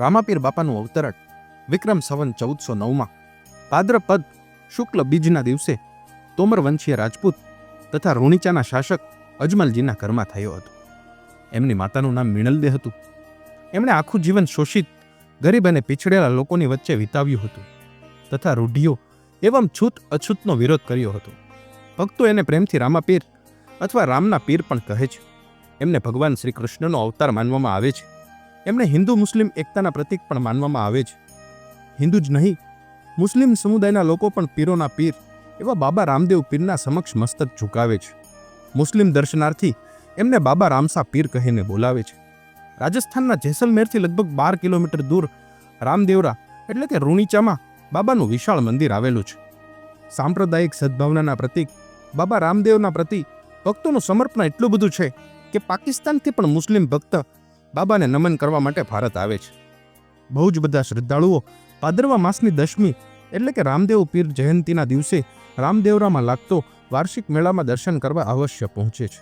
રામાપીર બાપાનું અવતરણ વિક્રમ સંવત 1409માં ભાદ્રપદ શુક્લ બીજના દિવસે તોમર વંશીય રાજપૂત તથા રૂણીચાના શાસક અજમલજીના ઘરમાં થયો હતો. એમની માતાનું નામ મિણલદે હતું. એમણે આખું જીવન શોષિત, ગરીબ અને પીછડેલા લોકોની વચ્ચે વિતાવ્યું હતું તથા રૂઢિઓ એવં છૂત અછૂતનો વિરોધ કર્યો હતો. ભક્તો એને પ્રેમથી રામાપીર અથવા રામના પીર પણ કહે છે. એમને ભગવાન શ્રી કૃષ્ણનો અવતાર માનવામાં આવે છે. એમને હિન્દુ મુસ્લિમ એકતાના પ્રતીક પણ માનવામાં આવે છે. હિન્દુ જ નહીં, મુસ્લિમ સમુદાયના લોકો પણ પીરોના પીર એવા બાબા રામદેવ પીરના સમક્ષ મસ્તક ઝુકાવે છે. મુસ્લિમ દર્શનાર્થી એમને બાબા રામસા પીર કહીને બોલાવે છે. રાજસ્થાનના જેસલમેરથી લગભગ 12 કિલોમીટર દૂર રામદેવરા એટલે કે રૂણીચામાં બાબાનું વિશાળ મંદિર આવેલું છે. સાંપ્રદાયિક સદભાવનાના પ્રતીક બાબા રામદેવના પ્રતિ ભક્તોનું સમર્પણ એટલું બધું છે કે પાકિસ્તાનથી પણ મુસ્લિમ ભક્ત બાબાને નમન કરવા માટે ભારત આવે છે. બહુ જ બધા શ્રદ્ધાળુઓ ભાદરવા માસની 10મી એટલે કે રામદેવ પીર જયંતીના દિવસે રામદેવરામાં લાગતો વાર્ષિક મેળામાં દર્શન કરવા અવશ્ય પહોંચે છે.